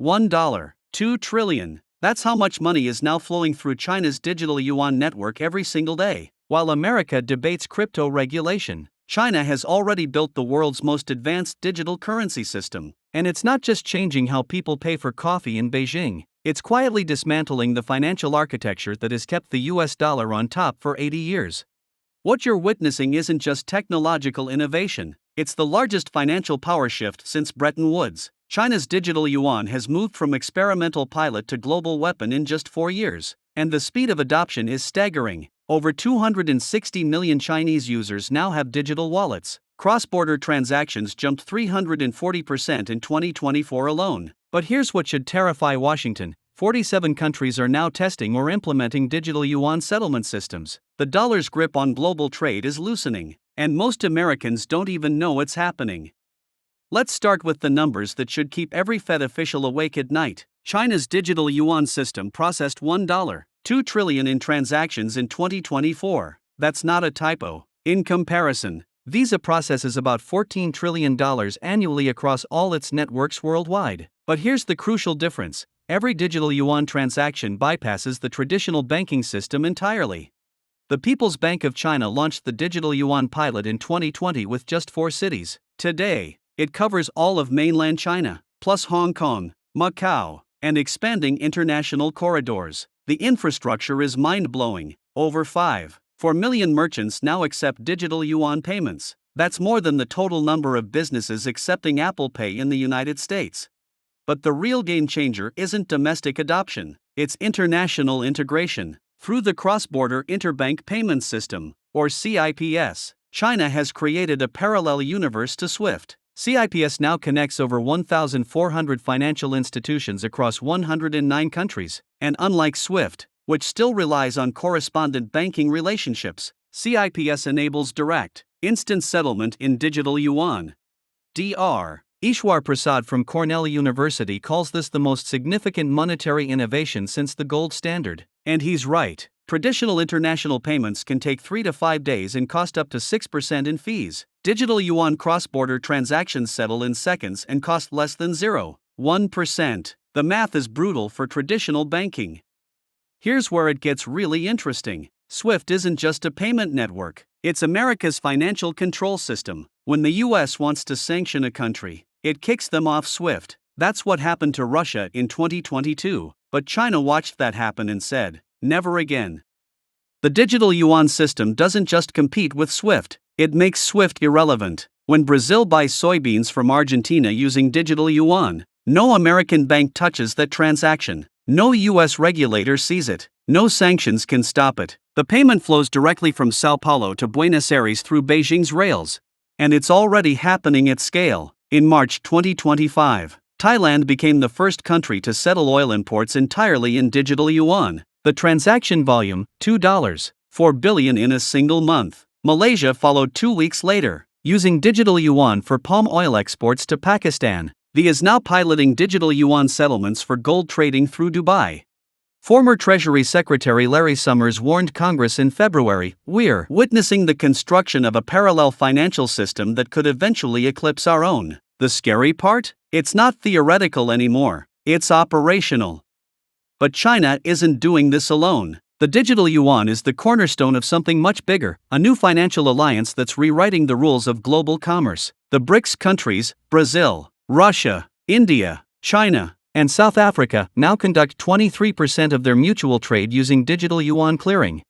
$1. 2 trillion. That's how much money is now flowing through China's digital yuan network every single day. While America debates crypto regulation, China has already built the world's most advanced digital currency system. And it's not just changing how people pay for coffee in Beijing, it's quietly dismantling the financial architecture that has kept the US dollar on top for 80 years. What you're witnessing isn't just technological innovation, it's the largest financial power shift since Bretton Woods. China's digital yuan has moved from experimental pilot to global weapon in just 4 years, and the speed of adoption is staggering. Over 260 million Chinese users now have digital wallets. Cross-border transactions jumped 340% in 2024 alone. But here's what should terrify Washington. 47 countries are now testing or implementing digital yuan settlement systems. The dollar's grip on global trade is loosening, and most Americans don't even know it's happening. Let's start with the numbers that should keep every Fed official awake at night. China's digital yuan system processed $1.2 trillion in transactions in 2024. That's not a typo. In comparison, Visa processes about $14 trillion annually across all its networks worldwide. But here's the crucial difference. Every digital yuan transaction bypasses the traditional banking system entirely. The People's Bank of China launched the digital yuan pilot in 2020 with just 4 cities. Today, it covers all of mainland China, plus Hong Kong, Macau, and expanding international corridors. The infrastructure is mind-blowing. Over 5.4 million merchants now accept digital yuan payments. That's more than the total number of businesses accepting Apple Pay in the United States. But the real game changer isn't domestic adoption, it's international integration. Through the Cross-Border Interbank Payment System, or CIPS, China has created a parallel universe to SWIFT. CIPS now connects over 1,400 financial institutions across 109 countries, and unlike SWIFT, which still relies on correspondent banking relationships, CIPS enables direct, instant settlement in digital yuan. Dr. Ishwar Prasad from Cornell University calls this the most significant monetary innovation since the gold standard. And he's right. Traditional international payments can take 3 to 5 days and cost up to 6% in fees. Digital yuan cross-border transactions settle in seconds and cost less than 0.1%. The math is brutal for traditional banking. Here's where it gets really interesting. SWIFT isn't just a payment network, it's America's financial control system. When the US wants to sanction a country, it kicks them off SWIFT. That's what happened to Russia in 2022, but China watched that happen and said, never again. The digital yuan system doesn't just compete with SWIFT, it makes SWIFT irrelevant. When Brazil buys soybeans from Argentina using digital yuan, no American bank touches that transaction. No US regulator sees it. No sanctions can stop it. The payment flows directly from Sao Paulo to Buenos Aires through Beijing's rails. And it's already happening at scale. In March 2025, Thailand became the first country to settle oil imports entirely in digital yuan. The transaction volume, $2.4 billion in a single month. Malaysia followed 2 weeks later, using digital yuan for palm oil exports to Pakistan. The is now piloting digital yuan settlements for gold trading through Dubai. Former Treasury Secretary Larry Summers warned Congress in February, "We're witnessing the construction of a parallel financial system that could eventually eclipse our own." The scary part? It's not theoretical anymore, it's operational. But China isn't doing this alone. The digital yuan is the cornerstone of something much bigger, a new financial alliance that's rewriting the rules of global commerce. The BRICS countries, Brazil, Russia, India, China, and South Africa, now conduct 23% of their mutual trade using digital yuan clearing.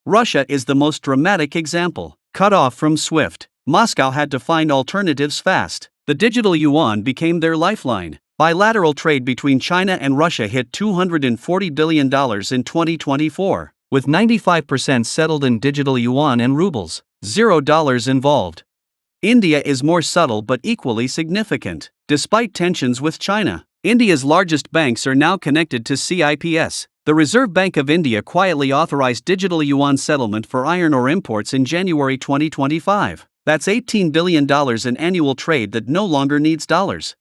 Russia is the most dramatic example. Cut off from SWIFT, Moscow had to find alternatives fast. The digital yuan became their lifeline. Bilateral trade between China and Russia hit $240 billion in 2024, with 95% settled in digital yuan and rubles, $0 involved. India is more subtle but equally significant. Despite tensions with China, India's largest banks are now connected to CIPS. The Reserve Bank of India quietly authorized digital yuan settlement for iron ore imports in January 2025. That's $18 billion in annual trade that no longer needs dollars.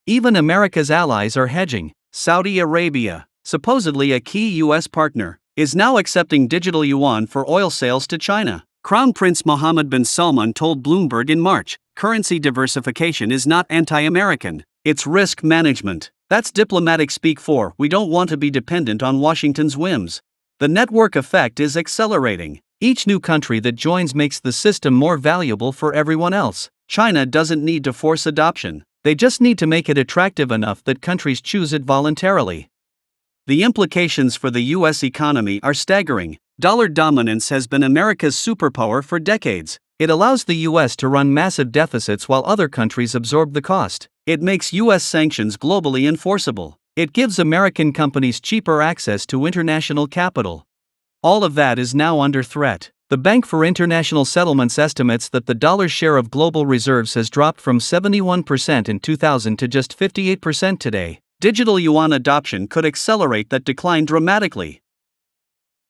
Even America's allies are hedging. Saudi Arabia, supposedly a key U.S. partner, is now accepting digital yuan for oil sales to China. Crown Prince Mohammed bin Salman told Bloomberg in March, "Currency diversification is not anti-American. It's risk management. That's diplomatic speak for we don't want to be dependent on Washington's whims. The network effect is accelerating. Each new country that joins makes the system more valuable for everyone else. China doesn't need to force adoption. They just need to make it attractive enough that countries choose it voluntarily. The implications for the U.S. economy are staggering. Dollar dominance has been America's superpower for decades. It allows the U.S. to run massive deficits while other countries absorb the cost. It makes U.S. sanctions globally enforceable. It gives American companies cheaper access to international capital. All of that is now under threat. The Bank for International Settlements estimates that the dollar's share of global reserves has dropped from 71% in 2000 to just 58% today. Digital yuan adoption could accelerate that decline dramatically.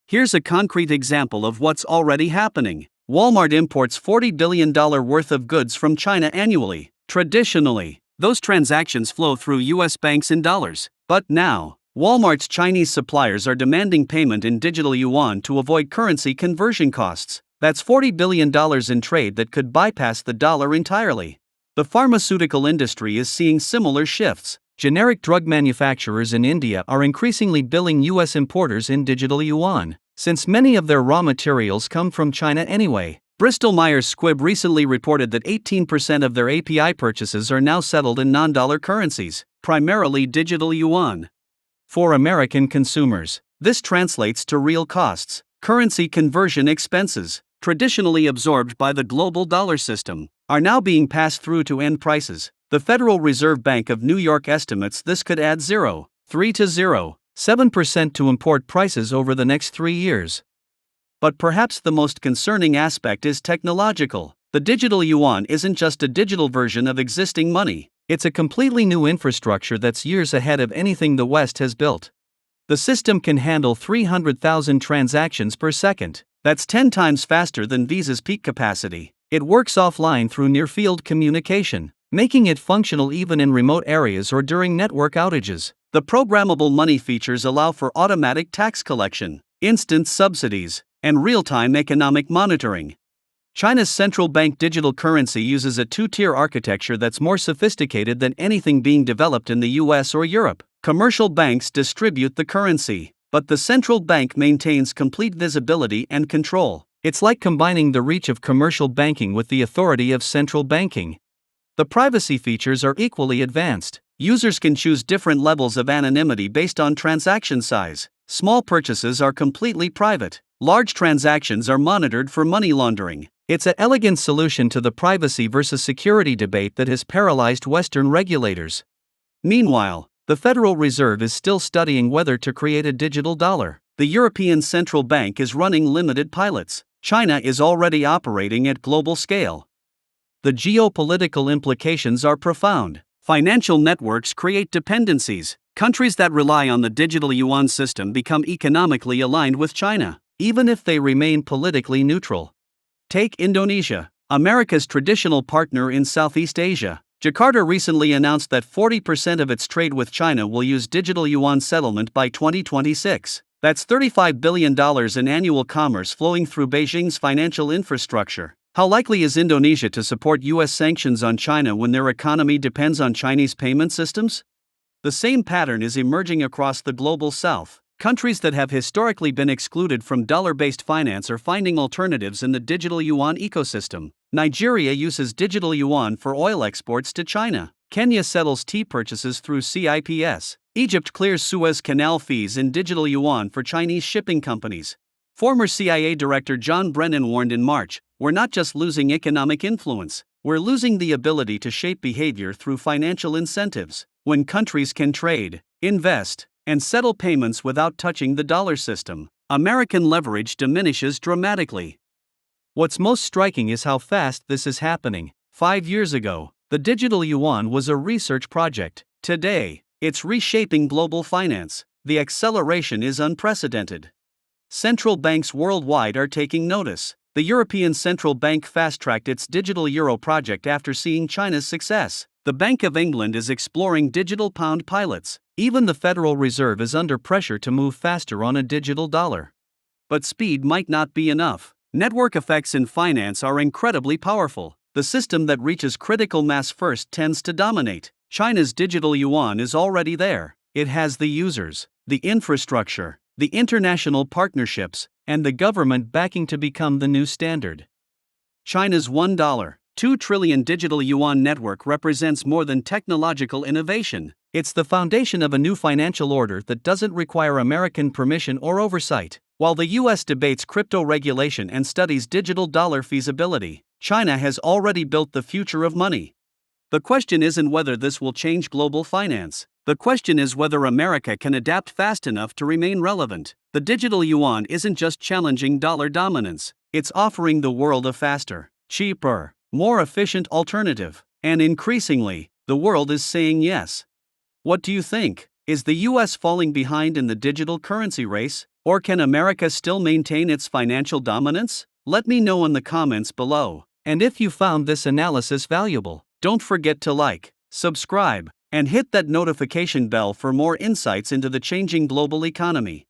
Here's a concrete example of what's already happening. Walmart imports $40 billion worth of goods from China annually. Traditionally, those transactions flow through U.S. banks in dollars. But now, Walmart's Chinese suppliers are demanding payment in digital yuan to avoid currency conversion costs. That's $40 billion in trade that could bypass the dollar entirely. The pharmaceutical industry is seeing similar shifts. Generic drug manufacturers in India are increasingly billing U.S. importers in digital yuan, since many of their raw materials come from China anyway. Bristol-Myers Squibb recently reported that 18% of their API purchases are now settled in non-dollar currencies, primarily digital yuan. For American consumers, this translates to real costs. Currency conversion expenses, traditionally absorbed by the global dollar system, are now being passed through to end prices. The Federal Reserve Bank of New York estimates this could add 0.3 to 0.7% to import prices over the next 3 years. But perhaps the most concerning aspect is technological. The digital yuan isn't just a digital version of existing money. It's a completely new infrastructure that's years ahead of anything the West has built. The system can handle 300,000 transactions per second. That's 10 times faster than Visa's peak capacity. It works offline through near-field communication, making it functional even in remote areas or during network outages. The programmable money features allow for automatic tax collection, instant subsidies, and real-time economic monitoring. China's central bank digital currency uses a two-tier architecture that's more sophisticated than anything being developed in the US or Europe. Commercial banks distribute the currency, but the central bank maintains complete visibility and control. It's like combining the reach of commercial banking with the authority of central banking. The privacy features are equally advanced. Users can choose different levels of anonymity based on transaction size. Small purchases are completely private. Large transactions are monitored for money laundering. It's an elegant solution to the privacy versus security debate that has paralyzed Western regulators. Meanwhile, the Federal Reserve is still studying whether to create a digital dollar. The European Central Bank is running limited pilots. China is already operating at global scale. The geopolitical implications are profound. Financial networks create dependencies. Countries that rely on the digital yuan system become economically aligned with China, even if they remain politically neutral. Take Indonesia, America's traditional partner in Southeast Asia. Jakarta recently announced that 40% of its trade with China will use digital yuan settlement by 2026. That's $35 billion in annual commerce flowing through Beijing's financial infrastructure. How likely is Indonesia to support U.S. sanctions on China when their economy depends on Chinese payment systems? The same pattern is emerging across the global south. Countries that have historically been excluded from dollar-based finance are finding alternatives in the digital yuan ecosystem. Nigeria uses digital yuan for oil exports to China. Kenya settles tea purchases through CIPS. Egypt clears Suez Canal fees in digital yuan for Chinese shipping companies. Former CIA Director John Brennan warned in March, "We're not just losing economic influence, we're losing the ability to shape behavior through financial incentives." When countries can trade, invest, and settle payments without touching the dollar system, American leverage diminishes dramatically. What's most striking is how fast this is happening. 5 years ago, the digital yuan was a research project. Today, it's reshaping global finance. The acceleration is unprecedented. Central banks worldwide are taking notice. The European Central Bank fast-tracked its digital euro project after seeing China's success. The Bank of England is exploring digital pound pilots. Even the Federal Reserve is under pressure to move faster on a digital dollar. But speed might not be enough. Network effects in finance are incredibly powerful. The system that reaches critical mass first tends to dominate. China's digital yuan is already there. It has the users, the infrastructure, the international partnerships, and the government backing to become the new standard. China's $1.2 trillion digital yuan network represents more than technological innovation. It's the foundation of a new financial order that doesn't require American permission or oversight. While the US debates crypto regulation and studies digital dollar feasibility, China has already built the future of money. The question isn't whether this will change global finance. The question is whether America can adapt fast enough to remain relevant. The digital yuan isn't just challenging dollar dominance, it's offering the world a faster, cheaper, more efficient alternative. And increasingly, the world is saying yes. What do you think? Is the US falling behind in the digital currency race, or can America still maintain its financial dominance? Let me know in the comments below. And if you found this analysis valuable, don't forget to like, subscribe, and hit that notification bell for more insights into the changing global economy.